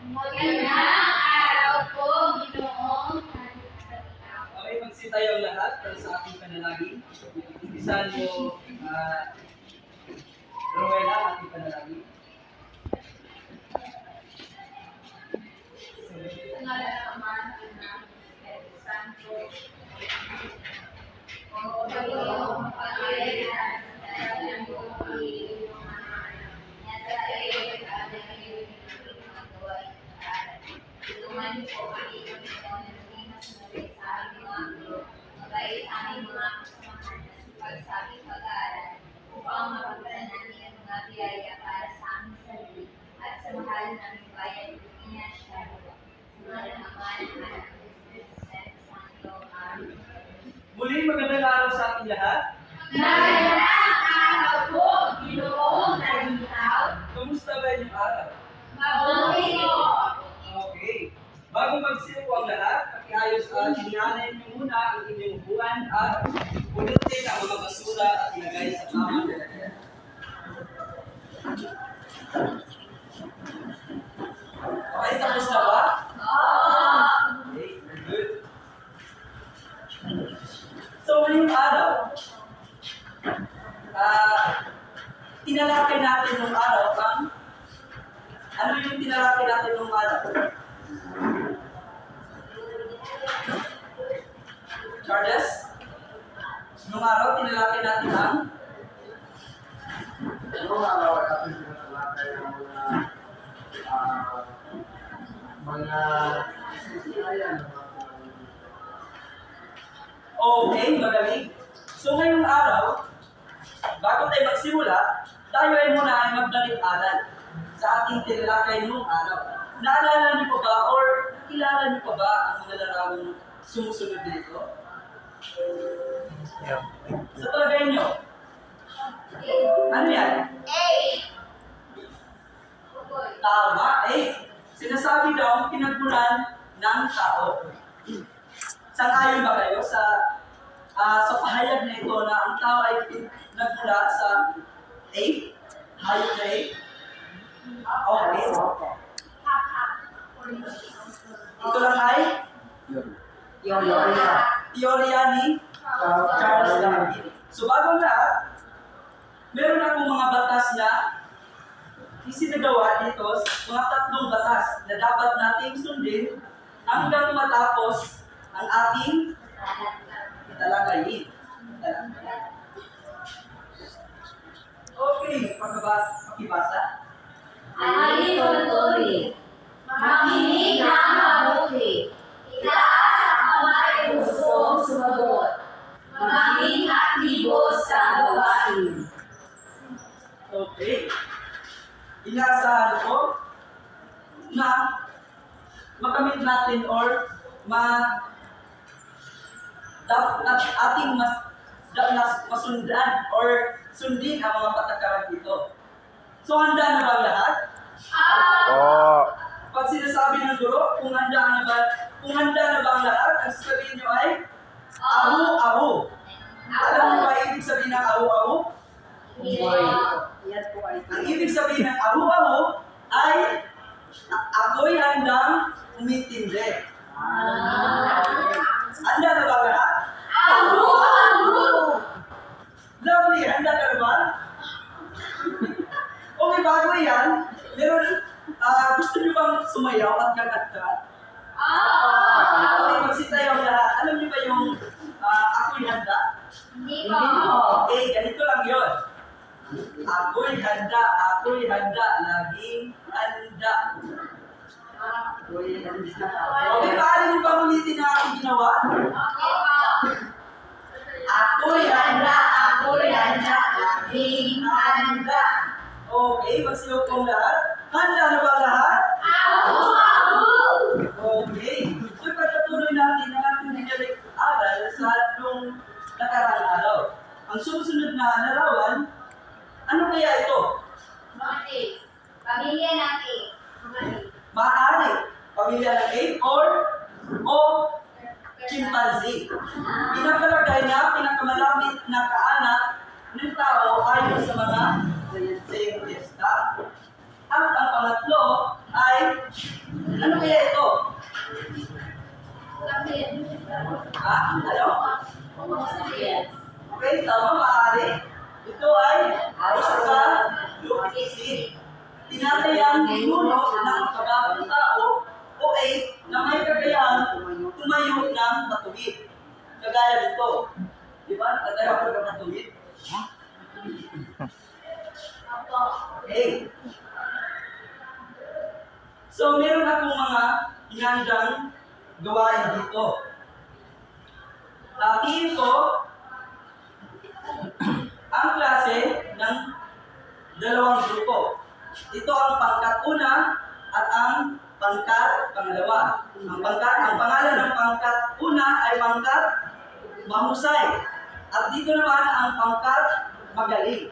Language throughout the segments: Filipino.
Magandang araw po, Ginoong. Okay, magsitayaw lahat para sa ating panalangin. Ibisan mo, Rowena, ating panalangin. Sa ngalan ng Ama, ng Anak, ng Espiritu Santo. O Panginoong mapagkailan, sa ng buong pag-ibig ng mga anak, na sa iyo ay kami ng gawain at tulungan niyo po kami ng naging mas mabait sa aming mga guro, mabait sa aming mga kasamahan na sipag sa aming pag-aaral, upang mapagdala namin ang mga biyaya para sa aming sarili at sa mahal naming bayan ng Pilipinas, sa ngalan ng Ama, ng Anak, ng Espiritu Santo. Amen. Muli, magandang araw sa ating lahat. Magandang araw po, Ginoong Nalinaw. Kamusta ba yung araw? Mabuti po. Okay. Bago magsipo ang lahat, pakiayos at hinihanin niyo muna ang inyong upuan at pulutin ang mga basura at ilagay sa tamang lalagyan. Okay, tapos na ba? Okay, very good. So, ngayong araw, tinalakay natin nung araw ano yung tinalakay natin nung araw? Charles? Nung araw, tinalakay natin ang Noong araw ay ating pinatalakay ang mga sisilayan ng mga okay, magaling. So ngayong araw, bago tayo magsimula, tayo ay muna ay magbalik-aral sa ating tinalakay nung araw. Naalala niyo pa ba or kilala niyo pa ba ang mga larawang sumusunod dito? Sa palagay niyo, ano yan? Tama, sinasabi daw ang pinagmulan ng tao. Sang-ayon ba kayo sa pahayag na ito na ang tao ay nagmula sa A? Hayop na A? Okay. Ito lang ay teorya ni Charles Darwin. So bago lahat, meron akong mga batas na isinagawa dito, mga tatlong batas na dapat nating sundin hanggang matapos ang ating talakayin. Okay, pakibasa. Alituntunin, makinig na mabuti, itaas ang kamay pusong sumagot, maging aktibo sa gawain. Okay. Inaasahan ko na makamit natin or ating masundan or sundin ang mga patakaran dito. So, handa na ba lahat? Pag sinasabi ng guro, kung handa na ba ang lahat, ang sasabihin nyo ay ahu-ahu. Alam mo ba ibig sabihin ng ahu-ahu? Ang ibig sabihin ng ahu-ahu ay ako'y handang umintindi. Handa na ba lahat? Lovely! Handa ka na ba? Okay, bago yan, gusto niyo bang sumayaw at kakanta? Okay, magsitayaw lahat. Alam niyo ba yung ako'y handa? Hindi po. Okay, ganito lang yun. Ako'y handa, laging handa. Okay, paano mo ba ulitin na aking ginawa? Ako'y handa, laging handa. Okay, magsiyaw pong lahat. Handa na ba lahat? Okay. So, pagkatuloy natin ang ating dinalik-aral sa nung nakaraang araw. Ang susunod na larawan, ano kaya ito? Pamilya ng A. Maaari. Pamilya ng ape o chimpanzee. Pinakalagay na pinakamalapit na kaanak ng tao ayon sa mga scientista. At ang pangatlo ay, ano kaya ito? Ha? Ano? Okay, tama, maaari. Ito ay Australopithecus. Tinatayang ninuno ng makabagong tao o ay na may kakayahan tumayo ng matuwid. Kagaya nito. Di ba? Nakatayo ako ng matuwid. Okay. So, meron akong mga inandang gawain dito. Tingin ko, ang klase ng dalawang grupo. Ito ang pangkat una at ang pangkat pangalawa. Ang pangalan ng pangkat una ay pangkat mahusay. At dito naman ang pangkat magaling.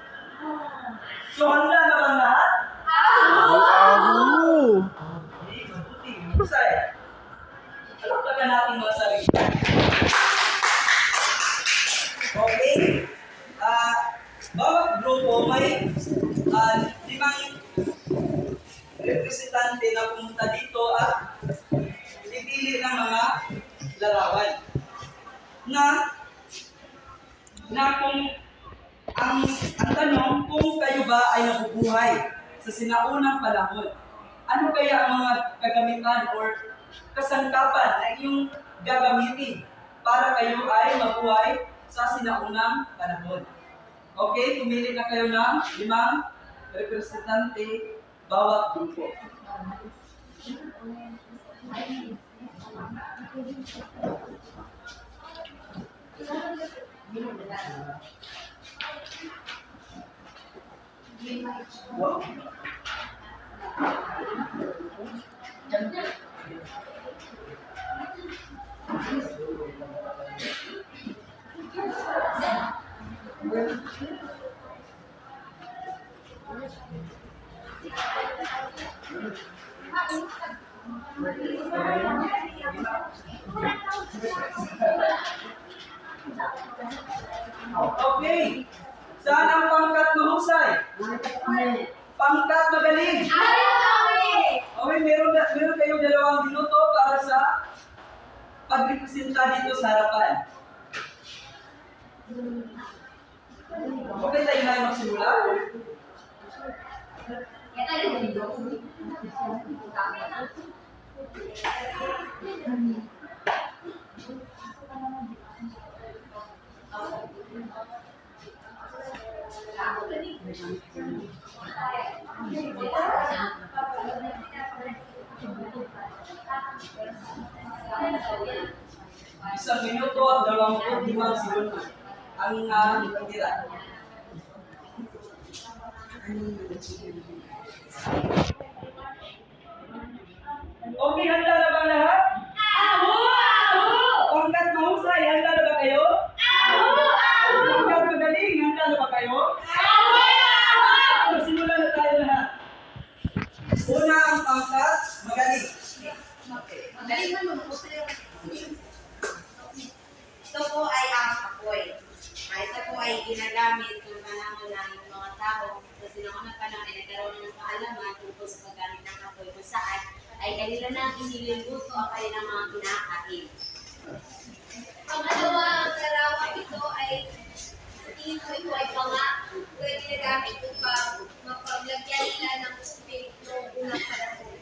So, handa na bang lahat? Hindi, mabuti. Mahusay. Alaktagan natin mga sarili. Okay? Bawat grupo may 5 representante na pumunta dito at pipili ng mga larawan na kung ang tanong kung kayo ba ay nabubuhay sa sinaunang panahon. Ano kaya ang mga kagamitan or kasangkapan na iyong gagamitin para kayo ay mabuhay sa sinaunang panahon? Okay, pumili na kayo ng 5 representante bawat grupo. Wow. Okay. Saan ang pangkat mahusay? Pangkat magaling. Okay, meron kayong 2 minuto para sa pagrepresenta dito sa harapan. Okay, tayo na magsimula. Isang minuto at 25 segundo ang natitira. Okay, handa na ba lahat? Pangkat mahusay, handa na ba kayo? Pangkat magaling, handa na ba kayo? Magsimula na tayo lahat. Una ang pangkat magaling. Ito po ay ang apoy. Ito po ay ginagamit ng panahon ng mga tao kasi noong unang panahon ay nagkaroon ng kaalaman tungkol sa paggamit ng apoy kung saan ay kanila na iniluluto ang kanilang mga kinakain. Pangalawang larawan ito ay sa tingin ko ito ay pwede ginagamit upang mapaglagyan nila ng tubig noong unang panahon.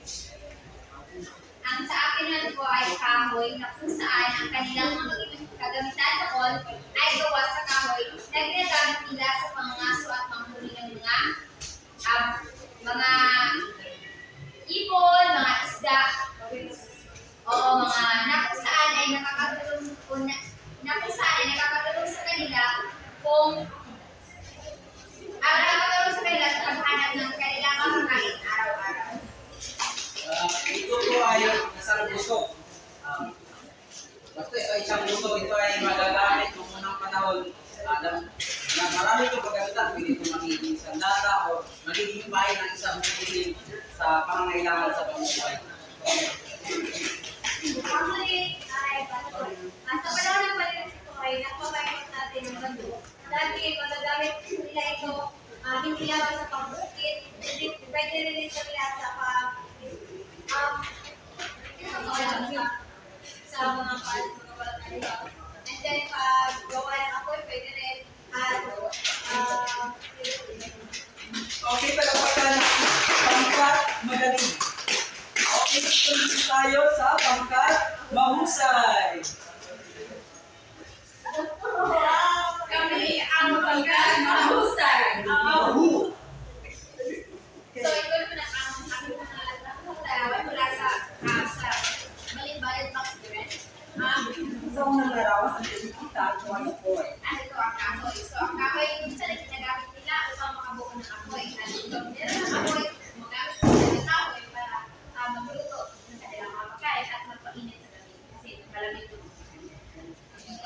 Ang sa akin naman po ay kahoy na kung saan ang kanilang mga kagamitan noon ay gawa sa kahoy na ginagamit nila sa pangangaso at panghuli ng mga ibon, mga isda, o mga na kung saan ay nakakatulong sa kanila kung nakakatulong sa kanila sa paghanap ng kanilang makakain araw-araw. Ito po ay isang busok. Basta ito ay isang busok, ito ay magagamit noong unang panahon na marami itong pagkamitan. Pwede ito magiging sandata o magiging bahay ng isang mulim sa pangangailangan sa pamumuhay. Actually, sa panahon ng palinis ito ay nakapagayos natin ng bando. Dati, magagamit nila ito, hindi lang sa pambukit, pwede rin ito nila sa magaling. Okay, tuloy tayo sa pangkat mahusay. Kami ang pagkat mahusay. Mahu. So, ito naman ang aking mga larawan mula sa Malimbayan Experience. Sa unang larawan, ang kita ko ano po eh. Ano ito ang kahoy? So, ang kahoy, minsan na ginagamit nila upang makabuo ng apoy. At ito, meron ng apoy, gumagamit sila ng kahoy para magluto ng kanilang mga pagkain at magpainit sa gabi. Kasi malamig ito.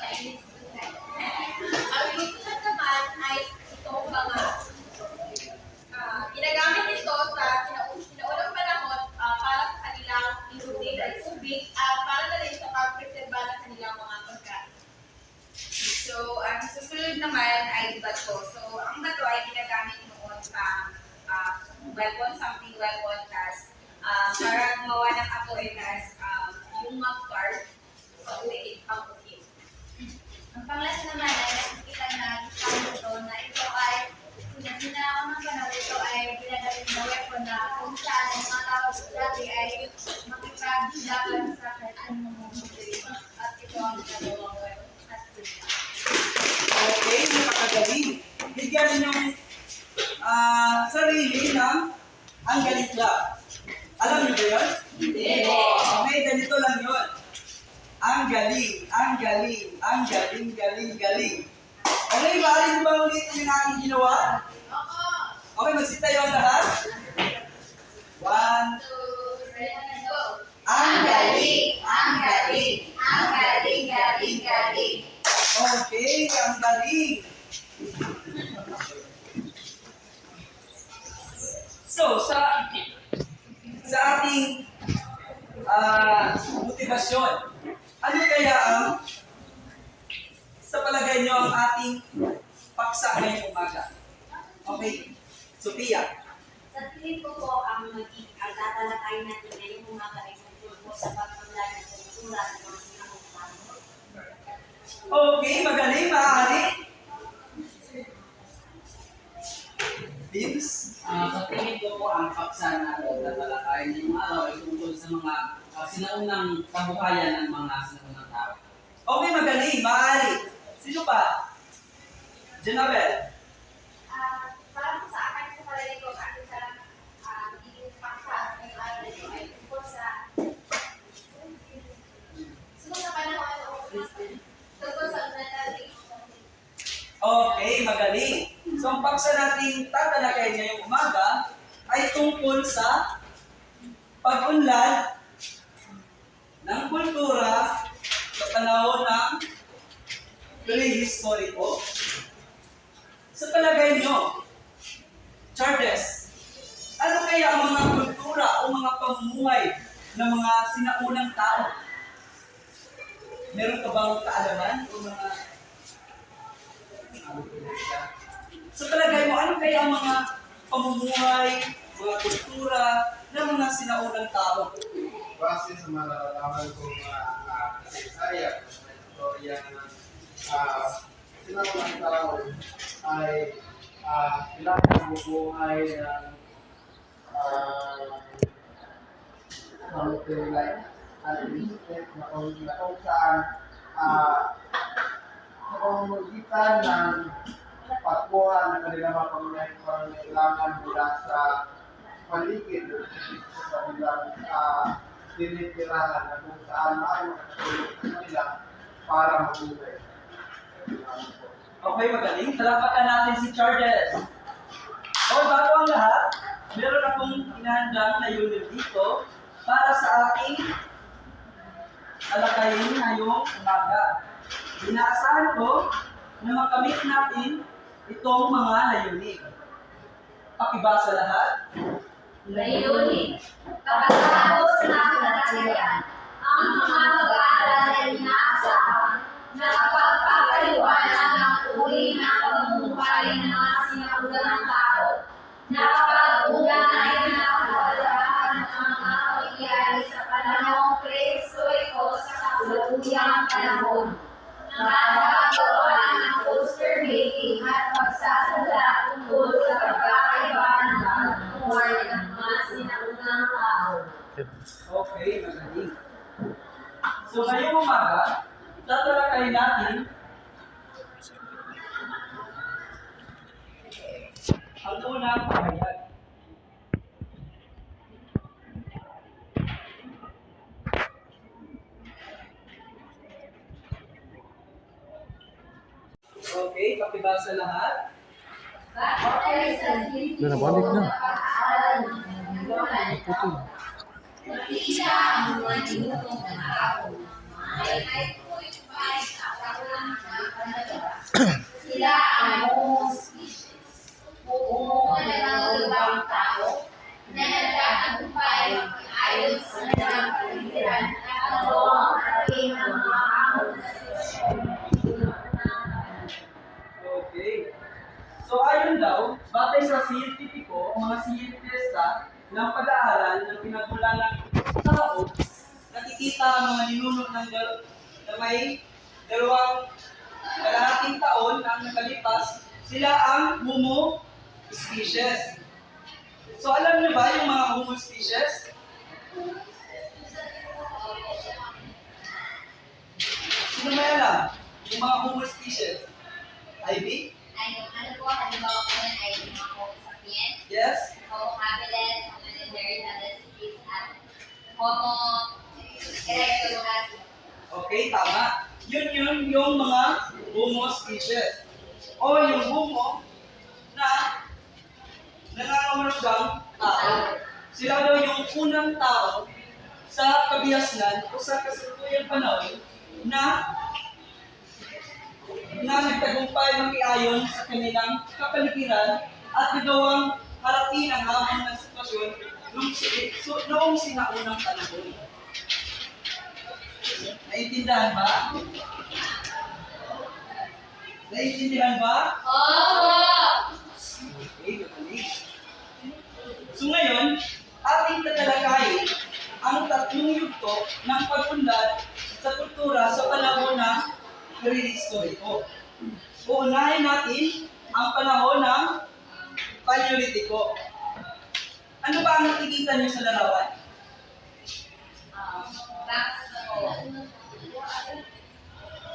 Painit sa pagkain. Ang isusunod naman ay itong mga ginagamit ito sa sinaunang panahon para sa kanilang inumin at tubig at para na rin sa pagpreserba ng kanilang mga pagkain. So, ang susunod naman ay bato. So, ang bato ay ginagamit noon pang weapon, something weapon, tas para gumawa ng apoy, tas yung mag-carve sa ulit, pang ulit. Ang panglas naman ay nakikita na isang ito na ito ay sinakang ng panahon ito ay ginagamit na weapon na kung saan ang mga tao dati ay makipaglaban sa kahit anong mga at ito ang dalawang weapon. Okay, nakakagaling. Bigyan ninyong sarili ng ang galit lang. Alam niyo ba yun? Hindi. Okay, ganito lang yun. Ang galing, ang galing, ang galing, galing, galing. Okay, maaari niyo ba ulitin yung aking ginawa? Oo. Okay, magsitayo ang lahat. 1, 2, 3, go. ang galing. Ang galing. Ang galing, galing, galing. Okay, ang galing. So, sa ating motivasyon, ano kaya ang sa palagay nyo ang ating paksa ngayong umaga? Okay, Sophia. Sa tingin ko po, ang tatalakayin natin ngayong umaga ay tungkol po sa pagpaglaan ng kultura ng mga sinakong. Okay, magaling, maaari. Vince? Sa tingin ko po ang paksa na tatalakayin ngayong araw ay tungkol sa mga sinaunang kabuhayan ng mga sinaunang tao. Okay, magaling, maaari. Sino pa? Janabel. Para sa akin, sa palagay ko, ang isang magiging paksa ng araw na ito ay tungkol sa sunod na panahon tungkol sa mental health. Okay, magaling. So, ang paksa natin tatalakayin ngayong umaga ay tungkol sa pag-unlad ng kultura sa panahon ng prehistoriko. Sa palagay nyo, Charles, ano kaya ang mga kultura o mga pamumuhay ng mga sinaunang tao? Meron ka bang kaalaman o mga... Sa palagay mo, ano kaya ang mga pamumuhay, mga kultura ng mga sinaunang tao? Base sa mga nalalaman ko mga kasaysayan, mga istorya ng sinaunang tao ay sila ang bubuhay ng something like an instant na kung saan sa pamamagitan ng pagkuha ng kanilang mga pangangailangan mula sa paligid sa kanilang tinitirahan na kung saan maaari makatulog sa kanila para mabuhay. Okay, magaling. Talapakan natin si Charles. O, bago ang lahat, meron akong inahandang na unit dito para sa aking alakayin ngayong umaga. Inaasahan ko na makamit natin itong mga layunin. Pakibasa lahat. Layunin. Pagkatapos ng katalakayan, ang mga mag-aaral ay inaasahan na pagpapaliwanag ng uri ng pamumuhay ng mga sinaunang tao, na pag-ugnay ng kahalagahan ng mga pangyayari sa panahong prehistoriko sa kasalukuyang panahon, nakakagawa ng poster making at pagsasadla tungkol sa pagkakaiba ng pamumuhay ng mga sinaunang Okay, magaling. So ngayong umaga, tatalakayin natin ang unang pahayag. Okay, pakibasa lahat. Bakit ay sa silbi Nabalik na. pag-aaral ng Panginoon? Putol. Nakikita ang mga ninunong ng tao. Ay ko'y pa'y kakaroon ng panalabas. Sila ang buong species. Buong nangangulbang tao na nagtatagumpay ayon sa kanilang paligiran at ang harapin ng mga hamon na sitwasyon. Okay. So ayon daw, batay sa siyentipiko, mga siyentista ng pag-aaral ng pinagmulan ng tao, nakikita ang mga ninuno ng na may dalawang kalahating taon ang nakalipas, sila ang Homo species. So alam niyo ba yung mga Homo species? Sino may alam? Yung mga Homo species? Ivy? Ano po, halimbawa po yan ay yung mga Homo sapiens, Yes? Homo habilis, Homo neanderthalensis, at Homo erectus. Okay, tama. Yun yung mga Homo species. O yung Homo na nangangahulugang tao. Sila daw yung unang tao sa kabihasnan o sa kasalukuyang panahon na nagtagumpay makiayon sa kanilang kapaligiran at nagawang harapin ang hamon ng sitwasyon noong sinaunang panahon. Naintindihan ba? Naintindihan ba? Opo! Okay, magaling. So ngayon, ating tatalakayin ang tatlong yugto ng pag-unlad sa kultura sa panahon ng prehistoriko. Uunahin natin ang panahon ng Paleolitiko. Ano ba ang nakikita niyo sa larawan? Box po.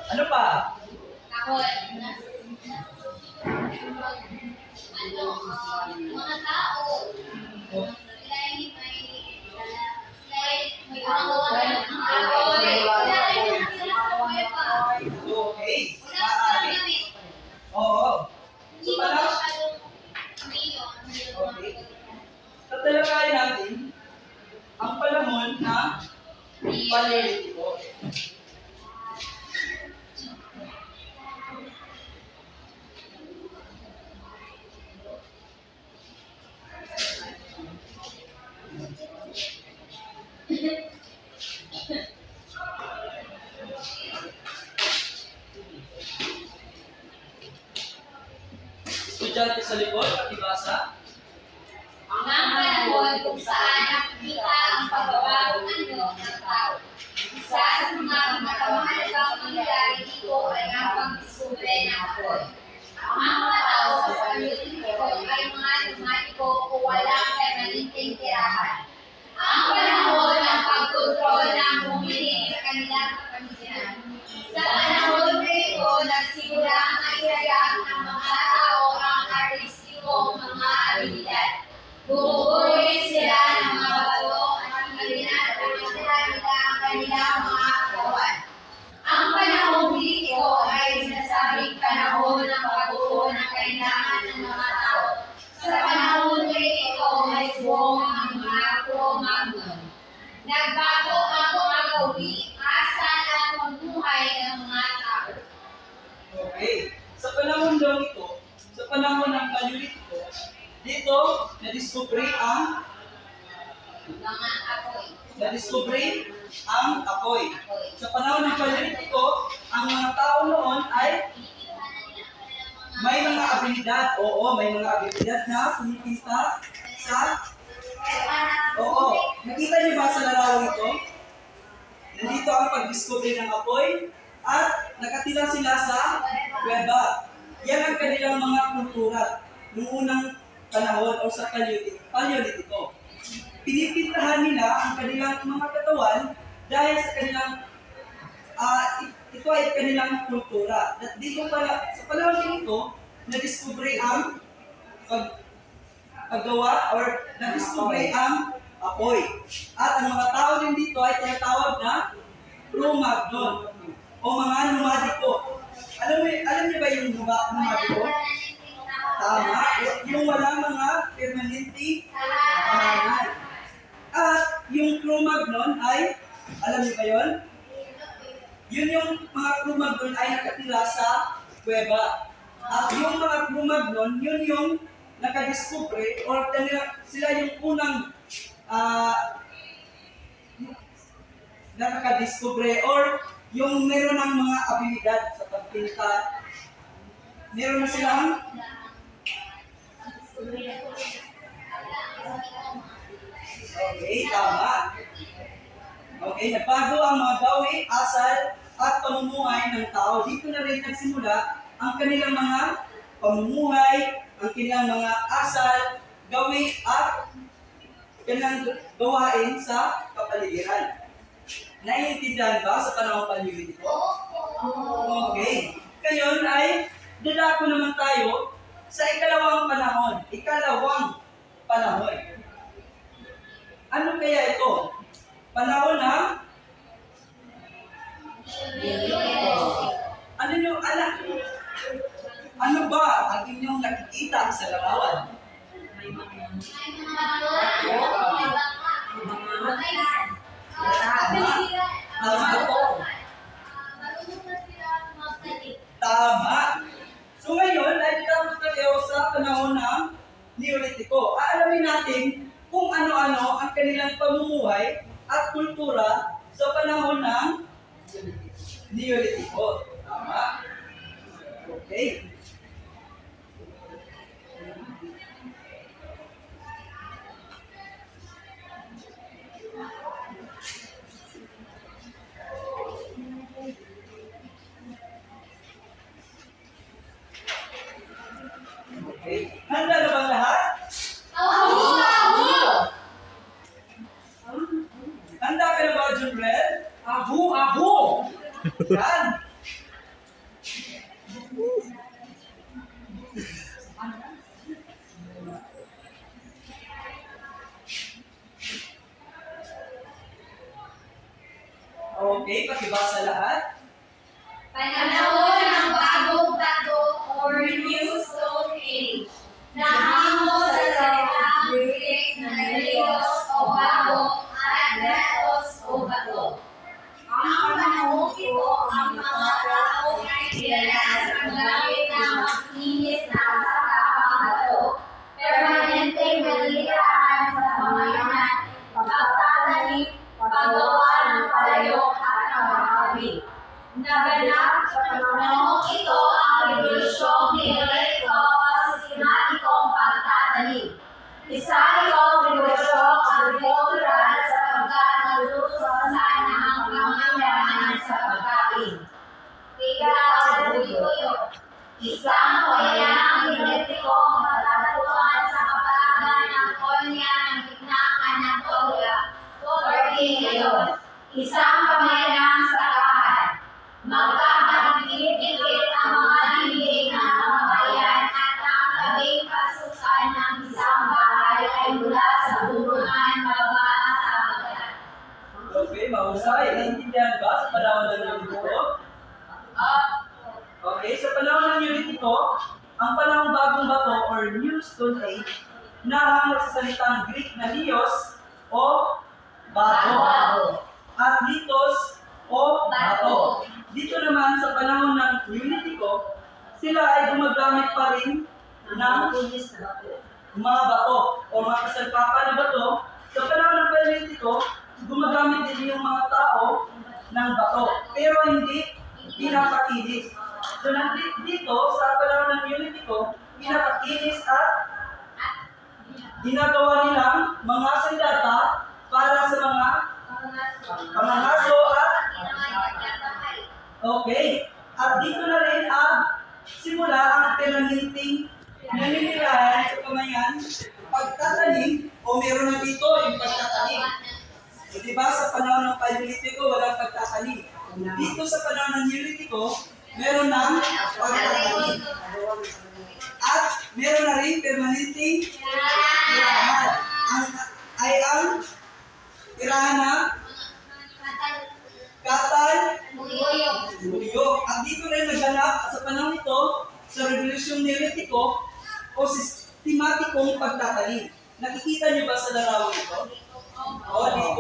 Ano pa? Kahon. Mga tao. Sila ay may gumagawa ng kahon. Sila ay sa kuweba. Okay. Wala sa gamit. Oo. Hindi So ba pala, masyadong umiyon? okay. Tatalakayin natin ang panahon ng Paleolitiko. Estudyante sa likod, pakibasa. Ang panahon kung saan nakikita ang pagbabagong anyo ng tao. Isa sa mga pinakamahalagang mangyayari dito ay ang pagdiskubre ng apoy. Ang mga tao sa Paleolitiko ay mga lumatiko o walang permanenteng tirahan. Ang panahon ng pagkontrol ng bumili sa kanilang kapamigiran. Sa panahon nito, nagsimula ang kahirayan ng mga tao ang artistikong mga abilidad. Bumubuhay sila ng mga bato at pinagdadaanan nila ang kanilang mga katawan. Ang panahong dito ay sinasabing panahon ng pagbuo ng kailangan ng mga tao. Sa panahon ito ay buong ang mga Cro-Magnon. Nagbago ang mga gawi, asan at pamumuhay ng mga tao. Okay. Sa panahon daw ito, sa panahon ng Paleolitiko, dito nadiskubre ang Mga apoy. apoy. Sa panahon ng Paleolitiko, ang mga tao noon ay may mga abilidad. Oo, may mga abilidad na pumipinta sa... Oo. Nakita niyo ba sa larawan ito? Nandito ang pagdiskubre ng apoy at nakatira sila sa kuweba. Yan ang kanilang mga kultura noong unang panahon o sa Paleolitiko. pinipintahan nila ang kanilang mga katawan dahil sa kanilang ito ay kanilang kultura. At dito pala, sa panahon din ito, na-discover ang paggawa or na-discover ang apoy. At ang mga tao din dito ay tinatawag na Cro-Magnon o mga nomadiko. Alam niyo ba yung nomadiko? Tama. Yung walang mga permanente tahanan. At yung Cro-Magnon ay, alam niyo ba yun? Yun yung mga Cro-Magnon ay nakatira sa kuweba. At yung mga Cro-Magnon, yun yung nakadiscover or sila yung unang nakadiscover or yung meron ng mga abilidad sa pagpinta. Meron na silang okay, tama. Okay, nagbago ang mga gawi, asal, at pamumuhay ng tao. Dito na rin nagsimula ang kanilang mga pamumuhay, ang kanilang mga asal, gawi, at kanilang gawain sa kapaligiran. Naiintindihan ba sa panahon paligid ito? Okay. Ngayon ay dadako naman tayo sa ikalawang panahon. Ano kaya ito? Panahon ng ano ba ang inyong nakikita sa larawan? Tama. So ngayon ay dito tayo sa panahon ng Neolitiko. Aalamin natin kung ano-ano ang kanilang pamumuhay at kultura sa panahon ng Neolitiko. Tama. Okay. Okay. Handa na bang lahat? Handa ka na ba, Junrel? Ahu! Yan. Okay, pakibasa lahat. Panahon ng bagong bato or New Stone Age. Nahamo sa salitang Greek na Leos o bago at Leos o bato. Ang panahon ito ang mga tao ay kilala sa paggamit ng makinis na sakapang bato. Permanenteng nalilitaan sa pamayanan, pagtatanim, paggawa ng palayok at pagkakabit. Naganap sa panahon ito ang revolusyon ni Neolitiko sa sistematikong pagtatanim. Isa itong revolusyon agrikultural sapagkat naglusosan ang pangangailangan sa pagkain. Ika-8, isang payaang Neolitiko matatagpuan sa kapalaran ng kolonya ng gitnang Anatolia, Turkey ngayon. Isang pamayang sakahan. Magkakadikit-dikit ang mga dingding ng kababayan at ang tabing pasukan ng isang bahay ay mula sa bulungan baba sa bagat. Okay, mahusay. Naiintindihan ba sa panahon ng Neolitiko? Okay, sa panahon ng Neolitiko, ang panahong bagong bato or New Stone Age, nahango sa salitang Greek na Leos o bato at Litos o bato. Dito naman sa panahon ng Neolitiko, sila ay gumagamit pa rin ng mga bato o mga kasalpakan na bato. Sa panahon ng Neolitiko, gumagamit din yung mga tao ng bato, pero hindi pinapakinis. So dito sa panahon ng Neolitiko, pinapakinis at ginagawa nilang mga sandata para sa mga pangangaso at okay. At dito na rin ang simula ang permanenteng naninirahan sa pamayan, pagtatanim o meron na dito yung pagtatanim Di ba sa panahon ng Paleolitiko, walang pagtatanim. Dito sa panahon ng Neolitiko, meron ng pagtatanim. At meron na rin permanenteng tirahan. Ang tirahan na katal, buyok. At dito rin naganap sa panahon ito, sa Revolusyon Neolitiko, o sistematikong pagtatanim. Nakikita niyo ba sa larawang ito?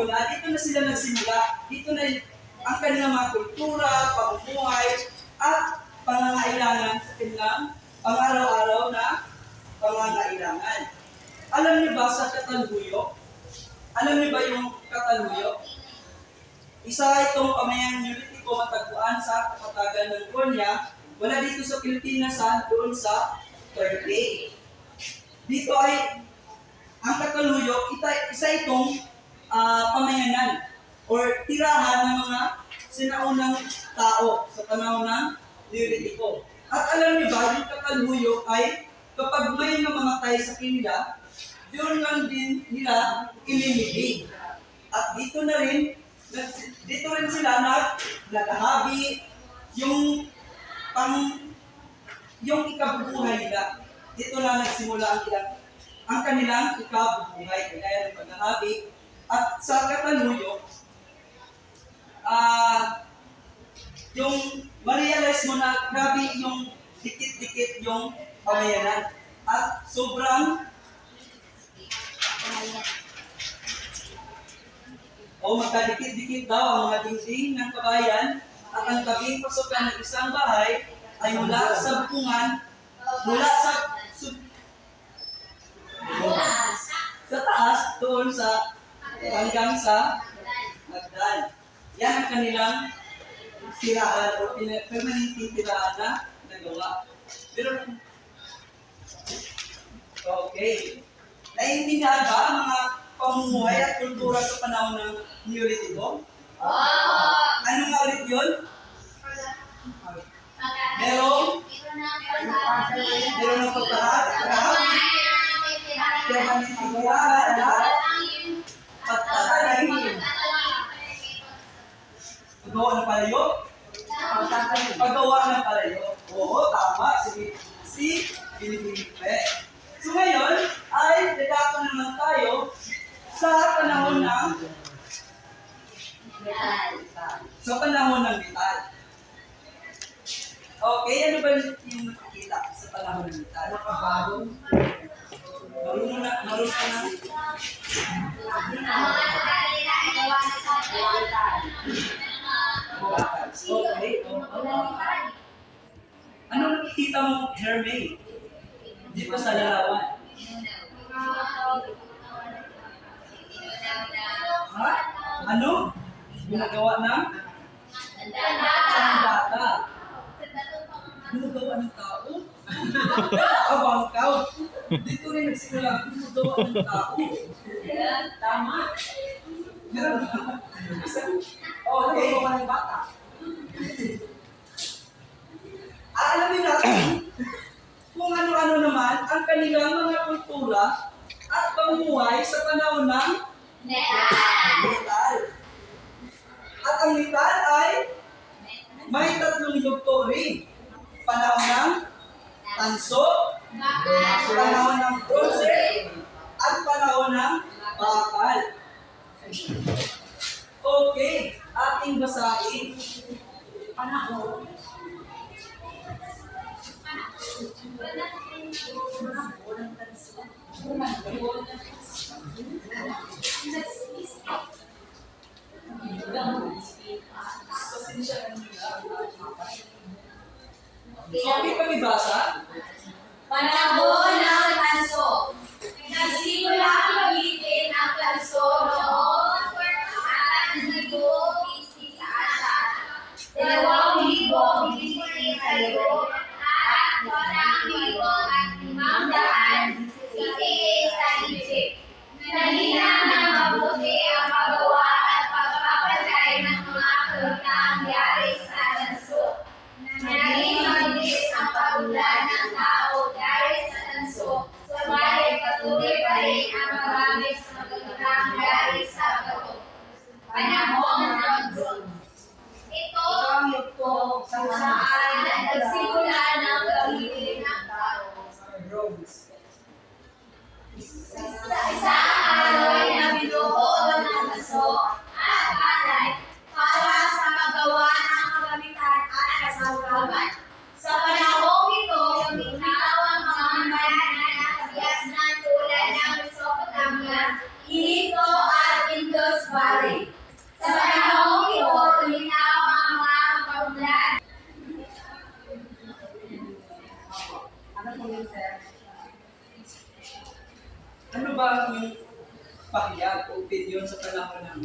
Dito na sila nagsimula. Dito na ang kanilang mga kultura, pamumuhay, at pangangailangan sa kanilang pang-araw-araw na pangangailangan. Alam niyo ba sa Katalhuyok? Alam niyo ba yung Katalhuyok? Isa itong pamayang Neolitiko matagpuan sa kapatagan ng Konya, wala dito sa Pilipinas, doon sa Turkey. Dito ay ang Katalhuyok, isa itong pamayanan or tirahan ng mga sinaunang tao sa panahon ng Neolitiko. At alam niyo ba, yung Katalhuyok ay kapag may namamatay sa kanila, doon lang din nila ilinibig. At dito rin sila naghahabi yung ikabubuhay nila. Dito lang nagsimula ang kanilang ikabubuhay, kaya ng paghahabi. At sa Katalhuyok, yung ma-realize mo na grabe yung dikit-dikit yung pamayanan. At sobrang magkadikit-dikit daw ang mga dingding ng kabayan at ang tabing pasukan ng isang bahay ay mula sa bukungan, mula sa taas doon sa hanggang sa hagdan. Yan ang kanilang tirahan o permanenteng tirahan na nagawa. Pero, okay. Naiintindihan ba ang mga pamumuhay at kultura sa panahon ng Neolitiko? Ano nga ulit yun? Merong ng pagkahat, permanenteng tirahan at pagtatanim. Paggawa ng palayo? Paggawa ng palayo. Oo, tama. Si Filipe. So ngayon, ay dadako naman tayo sa panahon ng metal. Okay, ano ba yung nakikita sa panahon ng metal? Marunong na. Okay. Ano nakikita mo, Hermay? Dito sa larawan. Ha? Ano? Ginagawa ng? Sandata. Ginagawa ng tao? Bangkaw. Dito rin nagsimula. Ginagawa ng tao. Tama. Meron ba? Okay. Alamin natin kung ano-ano naman ang kanilang mga kultura at pamumuhay sa panahon ng metal. At ang metal ay may tatlong yugto rin. Panahon ng tanso, panahon ng bronze, at panahon ng bakal. Okay, ating basahin. Panahon. Okay, pag-ibasa. Panahon ng tanso. Nagsimula ang pag-ibig ng tanso noong 4,000 BC sa Asya, 2,000 BC sa Europe, at 1,500 BC sa Egypt. Nalina ng mabuti ang paggawa at pagpapatay ng mga kalutangyari sa tanso. Naging mabilis ang pag-ulan at alay para sa paggawa ng kagamitan at kasagutan. Sa panahong ito, bumitaw ang mga bayan na kabiasnan tulad ng Mesopotamia, Egypto at Indus Valley. Sa panahong ito, bumitaw ang mga kapagulan. Ano ba ang iyong pakiyag o opinion sa panahon ng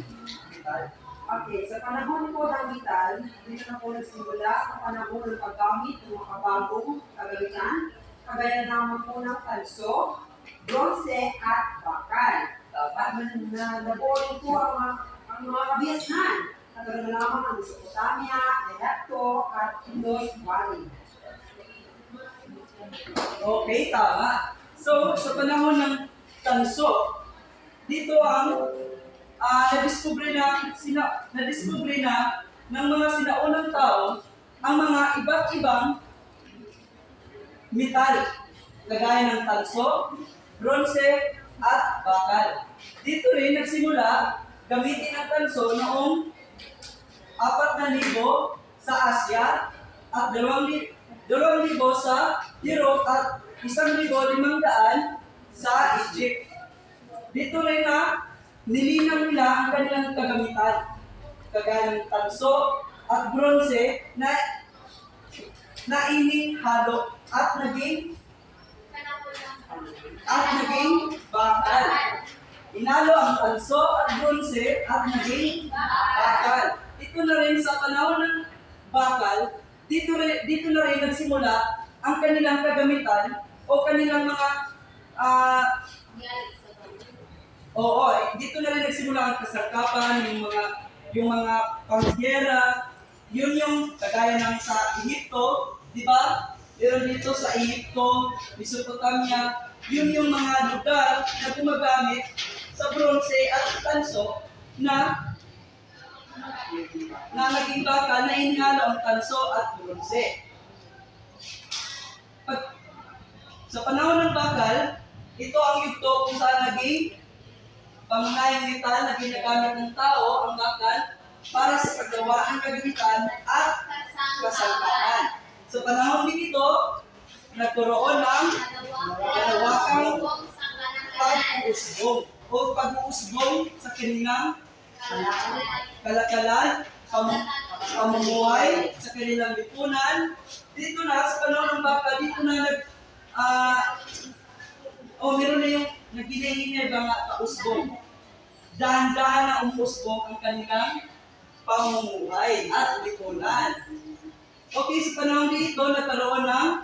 vital? Okay, sa panahon po ng vital, dito na po nagsimula ang panahon ng paggamit ng mga bagong kagamitan, kagaya naman po ng tanso, bronze at bakal. At nabuorin po ang mga kabiasnan, kagaya naman ang Mesopotamia, Egypto at Indus Valley. Okay, tama. So, sa panahon ng tanso, dito ang nadiskubre na ng mga sinaunang tao ang mga iba't ibang metal, kagaya ng tanso, bronze, at bakal. Dito rin nagsimula gamitin ang tanso noong 4,000 sa Asya at 2,000 sa Europe at 1,500 sa Egypt. Dito rin na nilinaw nila ang kanilang kagamitan, kagaya ng tanso at bronze na inihalo at naging bakal. Inalo ang tanso at bronze at naging bakal. Ito na rin sa panahon ng bakal, dito na rin nagsimula ang kanilang kagamitan o kanilang mga dito na rin nagsimula ang kasangkapan, yung mga pangyera, yun yung kagaya ng sa Egypto, di ba? Meron dito sa Egypto, Mesopotamia, yun yung mga lugar na gumagamit sa bronze at tanso na naging bakal na inihalo ang tanso at bronze. Sa panahon ng bakal, ito ang yugto kung saan naging pangunahing metal na ginagamit ng tao ang bakal para sa paggawa ng kagamitan at kasangkapan. Sa panahon din ito, nagkaroon ng malawakang pag-uusbong o pag-uusbong sa kanilang kalakalan, pamumuhay, sa kanilang lipunan. Dito na, sa panahon ng bakal, dito na meron na yung naghinahingay ba nga kausbong. Dahan-dahan na umusbong ang kanilang pamumuhay at lipunan. Okay, sa panahon dito, nagkaroon ng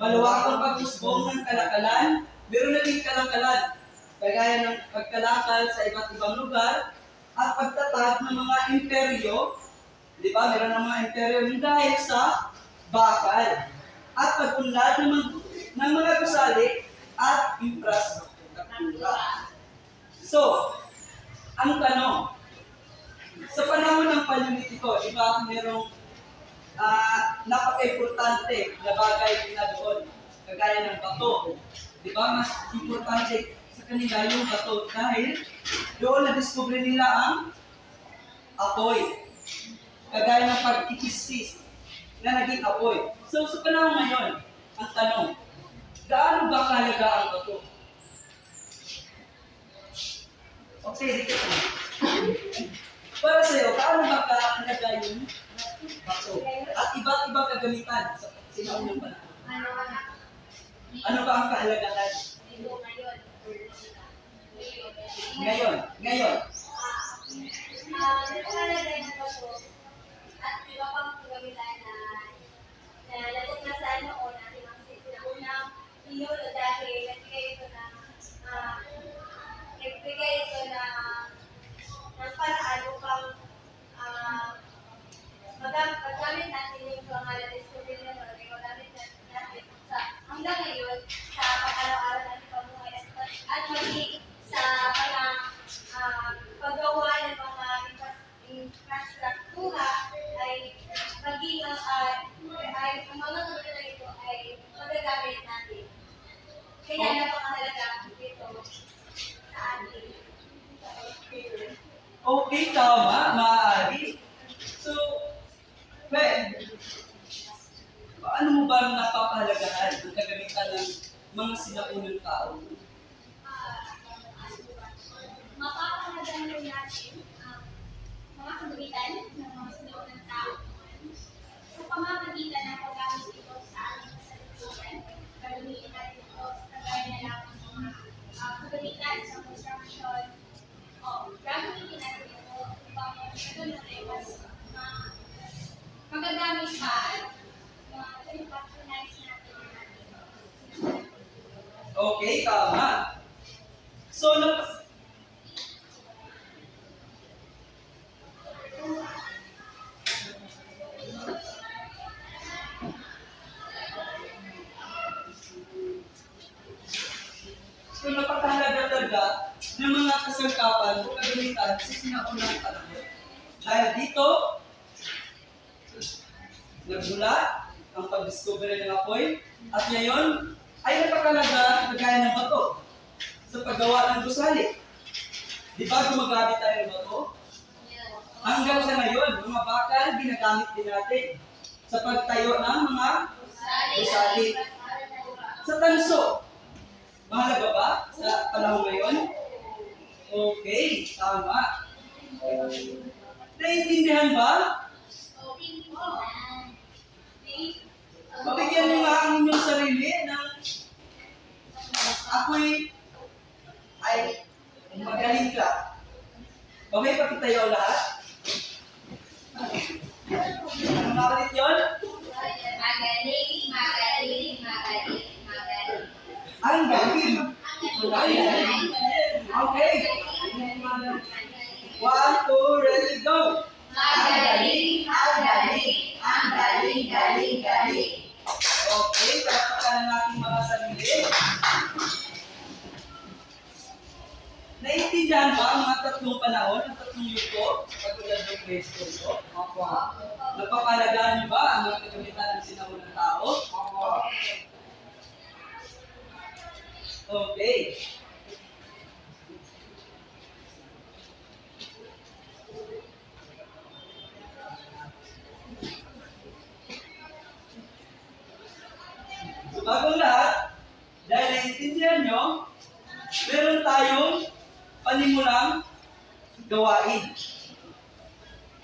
malawakang pag-usbong ng kalakalan. Meron na din kalakalan, kagaya ng pagkalakal sa iba't ibang lugar at pagtatag ng mga imperyo. Di ba? Meron ng mga imperyo dahil sa bakal. At pag-unlad ng mga gusali at infrastruktura. So, ang tanong, sa panahon ng Paleolitiko, di ba, merong napaka-importante na bagay na doon, kagaya ng bato. Di ba, mas importante sa kanila yung bato dahil doon na-discover nila ang apoy. Kagaya ng pag-ikistis na naging apoy. So, sa panahon ngayon, ang tanong, gaano ba kahalaga ang bato? Okay, dito po. Para sa iyo, gaano ba kahalaga yung bato? At iba't ibang kagamitan sa sinaunang panahon. Ano ba ang kahalagahan? Ngayon. Nagpakalagay ng bato at iba pang kagamitan na natuklasan noon natin ang sinaunang pinuno dahil nagbigay ito ng paraan upang magamit natin yung mga na-discover na noon, magamit natin hanggang ngayon sa pang-araw-araw natin pamuhay at maging sa mga Okay, tama, maaari. So, paano mo ba napapahalagahan ang kagamitan ng mga sinaunang tao? Mapapahalagan po natin ang mga kagamitan ng mga sinaunang tao sa pamamagitan ng paggamit ito sa ating kasalukuyan. Gagamitin natin ito sa kagaya na lamang sa mga kagamitan sa construction. Gagamitin natin ito upang sa ganun ay mas magagamit pa at ma-patronize natin ang ating Okay, tama. So, napakahalaga talaga ng mga kasangkapan o kagamitan sa sinaunang panahon. Dahil dito, nagmula ang pag-discover ng apoy at ngayon ay napakahalaga kagaya ng bato sa paggawa ng gusali. Di ba gumagamit tayo ng bato? Hanggang sa ngayon, mga bakal ginagamit din natin sa pagtayo ng mga gusali. Sa tanso, mahalaga ba sa panahon ngayon? Okay, tama. Naiintindihan ba? Mabigyan niyo nga ang inyong sarili ng ako'y ay magaling ka. Okay, pakitayo lahat. Ano nga ulit yun? Magaling, magaling, magaling, magaling. Ang galing. Okay. 1, 2, ready, go. Magaling, ang galing, ang galing, galing, galing. Okay, palakpakan ng ating mga sarili. Naiintindihan ba ang mga tatlong panahon, ang tatlong yuko, sa pagtulad ng Kristo ito? Opo. Napapalagaan niyo ba ang mga kagamitan ng sinaunang tao? Opo. Okay. So, bagong lahat, dahil naiintindihan nyo, meron tayong panimulang gawain.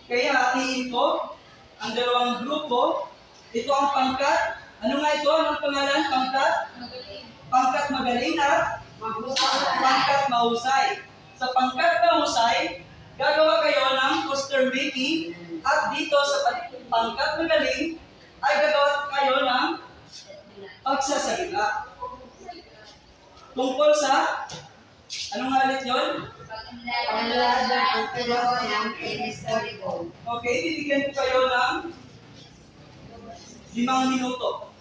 Kaya hatiin ko ang dalawang grupo. Ito ang pangkat. Ano nga ito? Anong pangalan? Pangkat? Pangkat magaling at pangkat mahusay. Sa pangkat mahusay, gagawa kayo ng poster making at dito sa pangkat magaling ay gagawa kayo ng pagsasalita. Tungkol sa, anong nga ulit yun? Paglalagyan ang pero ng historical. Okay, bibigyan ko kayo ng 5 minuto.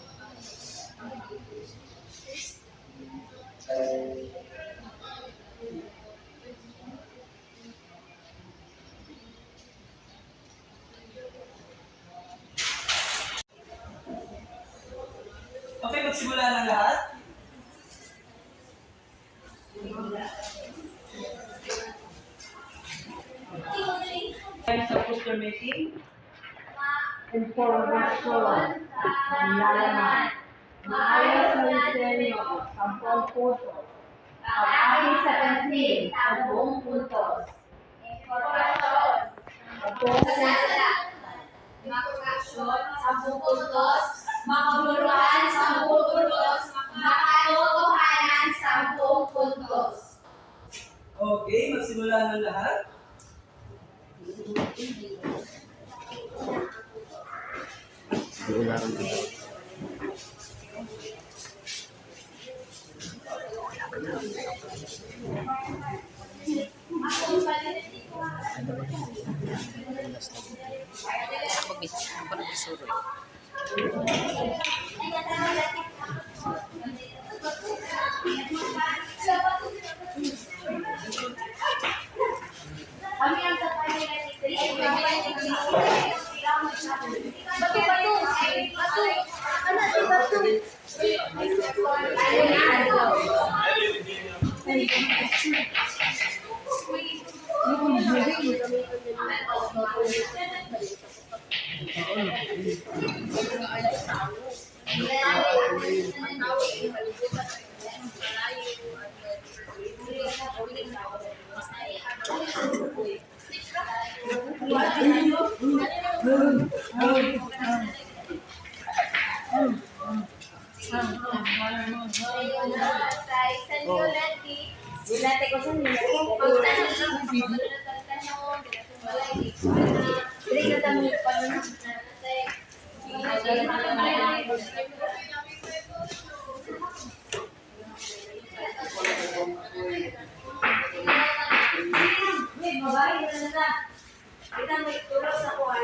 Okay, magsimula na lahat. Tayo sa poster making. Informasyon, nalalaman, maayos na disenyo, 10 puntos. Pag-aking sa pansin, 10 puntos. Informasyon, 10 Makakasyon, 10 puntos. Makabuluhan, 10 puntos. Makatotohanan, 10 puntos. Okay, magsimula na lahat. Kami ang sa kanila Batu, batu. Batu. Ano si batu? Ayun. Dilate ko sa nila. Dili ka tamo pa na. Kita may tulog sa kuwan.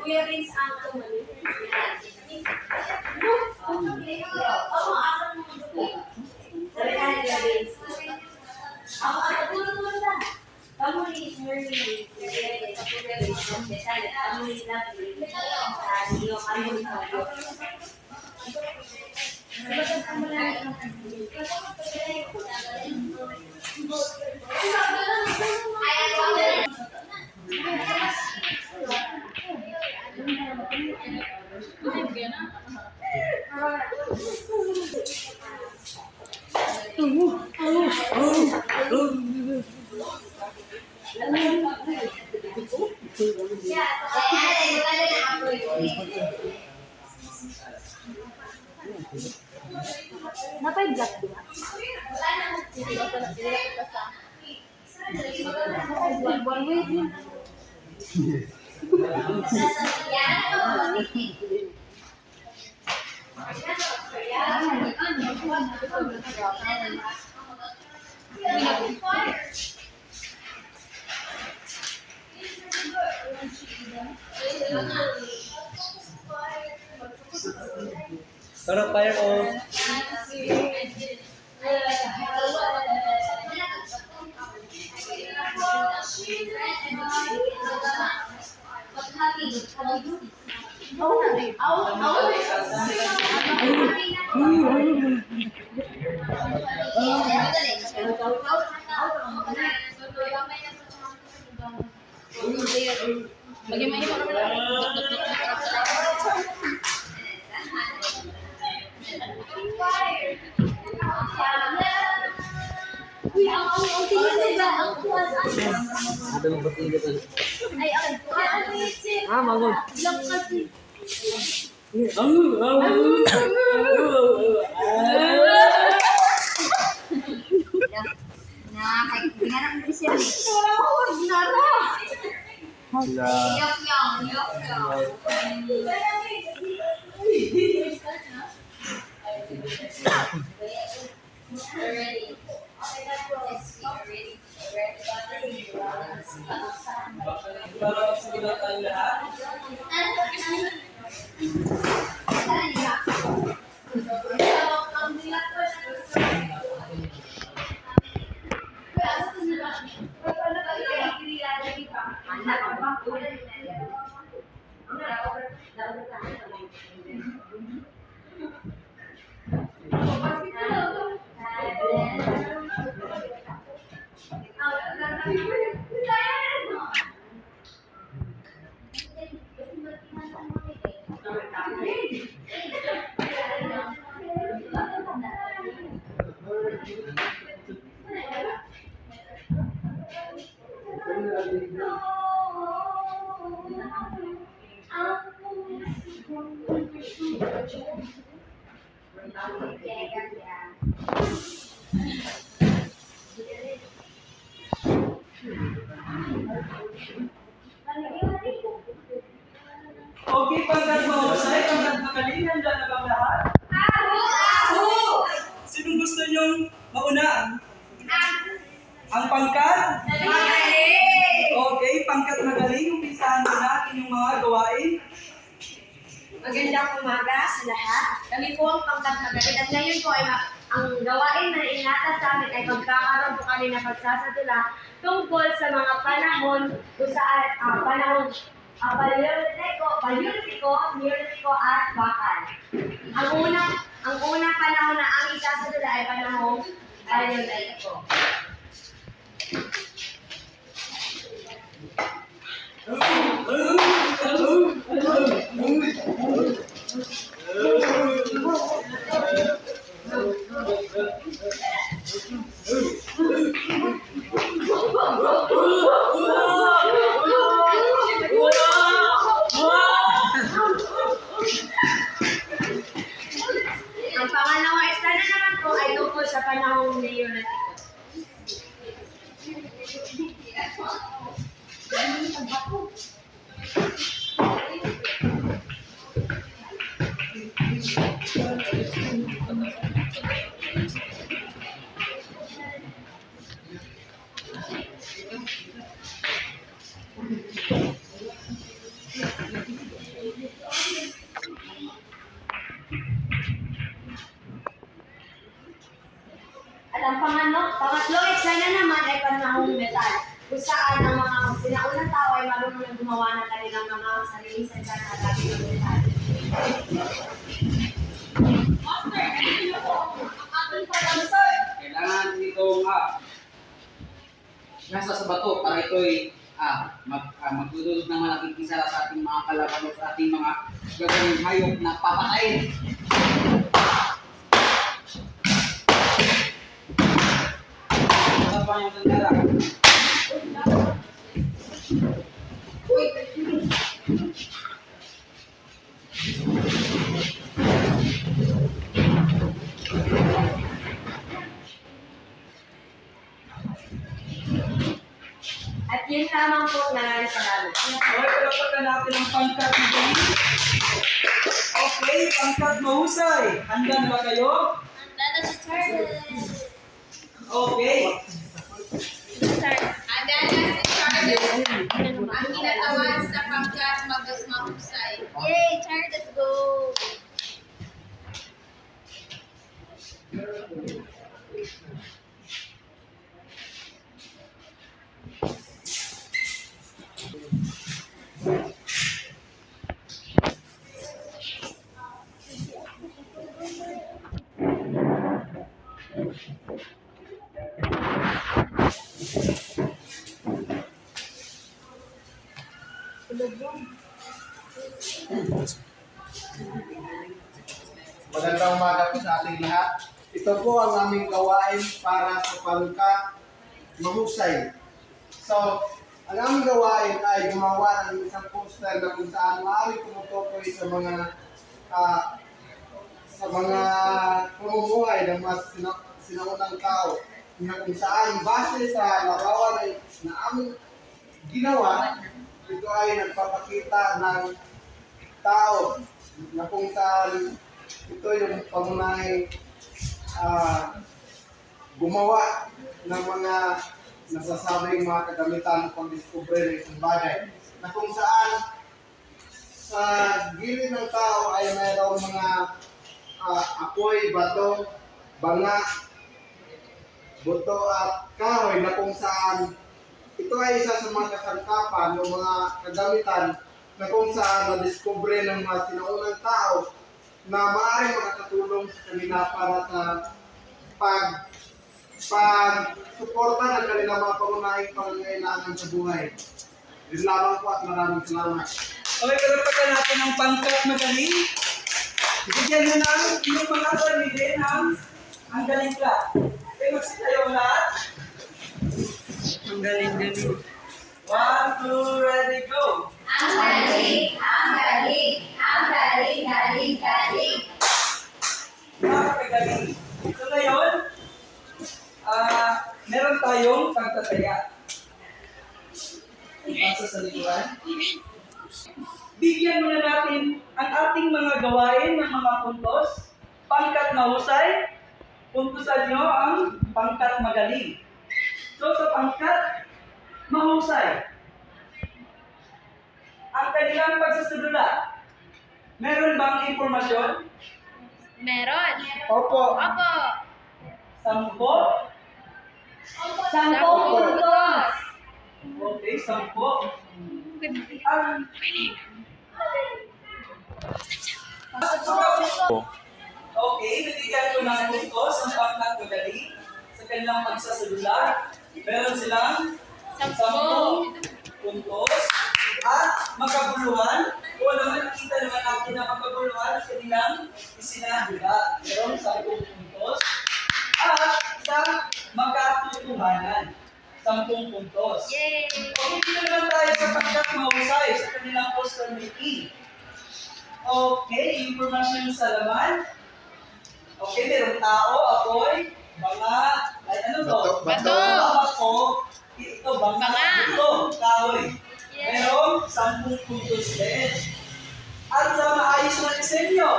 Kuya Vince ang tumali. Napay-black ba? One way din. Turn up fire on. Para sigurado tayong lahat. Okay, pagkat mahusay, pagkat magaling, nandiyan na bang lahat? Sino gusto niyong mauna? Ang pangkat? Okay, pangkat magaling, umpisahan mo na inyong mga gawain. Magandang umaga sa lahat. Kami po ang Pangkat Magaling at ngayon po ay ang gawain na inata sa amin ay pagkakaroon po kami ng pagsasadula tungkol sa mga panahon kung saan panahon Paleolitiko at Bakal. Ang unang panahon na aming sasadula ay panahon Paleolitiko. Ang pangalawang eksena naman po ay tungkol sa panahong Neolitiko. At ang pangatlong eksena naman ay panahong metal, kung saan ang mga sinaunang tao ay marunong na gumawa ng kanilang mga sariling salita na gamit ng metal. Kailangan itong nasa sa bato para ito'y magdudulot ng malaking kisala sa ating mga kalaban o sa ating mga gagawing hayop na papatayin. Ano pa yung tandara? At yun lamang po na salamat. Okay, palapakan natin ang pangkat ni Jenny. Okay, pangkat mahusay. Handa na ba kayo? Handa na si Charles. Okay. Handa na si Charles. Ang kinatawan sa pangkat mahusay. Yay, Charles, go! Magandang umaga po sa ating lahat. Ito po ang aming gawain para sa pangkat mahusay. So, ang aming gawain ay gumawa ng isang poster na kung saan maaaring tumutukoy sa mga pamumuhay ng mga sinaunang tao na kung saan base sa larawan na aming ginawa, ito ay nagpapakita ng tao na kung saan ito yung pamunahing gumawa ng mga nasasabing mga kagamitan ng pagdiskubre ng isang bagay na kung saan sa gilid ng tao ay mayroong mga apoy, bato, banga, buto at kahoy na kung saan ito ay isa sa mga kasangkapan o mga kagamitan na kung saan na-discover ng mga sinaunang tao na maaaring makakatulong sa kanila para sa pag-suporta ng kanilang mga pangunahing pangangailangan sa buhay. Yun lamang po at maraming salamat. Okay, palapakan natin ang pangkat magaling. Bigyan nyo ng yung mga sarili ang galing ka. Okay, magsitayo lahat. Ang galing. 1, 2, ready, go! Ang galing, ang galing, ang galing, galing, galing. Napakagaling. So ngayon, meron tayong pagtataya. Pasa sa likuran. Bigyan muna natin ang ating mga gawain ng mga puntos. Pangkat mahusay, puntusan nyo ang pangkat magaling. So sa pangkat mahusay, ang kanilang pagsasadula, meron bang impormasyon? Meron. Opo. Opo. Sampo. Sampung puntos. Okay, sampo. Ang okay, nabigyan ko ng puntos ang pangkagaling sa kanilang pagsasalular. Meron silang 10 puntos at makabuluhan. O naman nakita naman natin na makabuluhan sa kanilang isinahula. Meron 10 puntos. At sa makatutuhanan, 10 puntos. Yay! Okay, dito naman tayo sa pagkakahusay sa kanilang poster making. Okay, information sa laman. Okay, merong tao, apoy, banga, ay ano to? Bato. Ako, ito, banga, ito, kahoy. Merong 10 puntos din. At sa maayos na disenyo.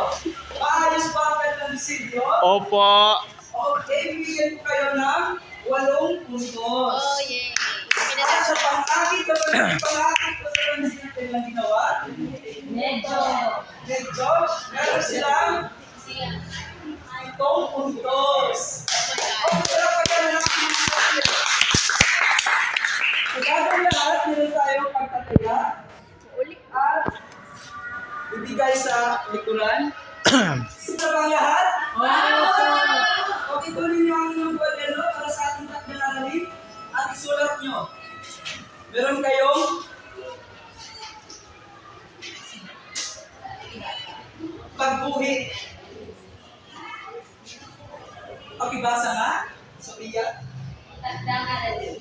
Maayos ba ang kanilang disenyo? Opo. Okay, bibigyan ko kayo ng 8 puntos. Oh, yay! At sa pang-akit ko sa natin lang ginawa, Medyo. medyo, meron silang 7 puntos. Okay, dapat ka na sa gagawin lahat, meron tayong pagtataya at ibigay sa likuran. Sino ba ang lahat? Okay, tuloy niyo ang inyong kwaderno para sa ating paglalari at isulat niyo. Meron kayong pagbuhit. Pakibasa nga, Sophia. Tanda nga na din.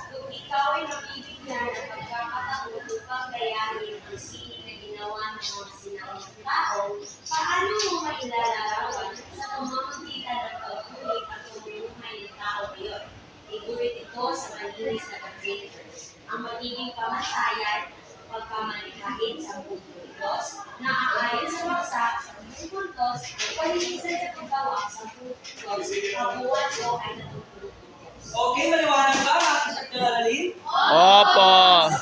Kung ikaw ay mabibigyan ng pagkakataon upang gayahin ang sining na ginawa ng mga sinaunang tao, paano mo mailalarawan sa pamamagitan ng pagbulit at pamumuhay ng tao ngayon? Igulit ito sa malinis na pag-filter. Ang magiging kamatayan, pagkamalikhain sa puntos, na aayon sa baksak sa puntos, palilisan sa paggawa sa puntos, kabuuan o ay natutulog. Okay, maliwanag ba ang ating paglalari? Opo. Sa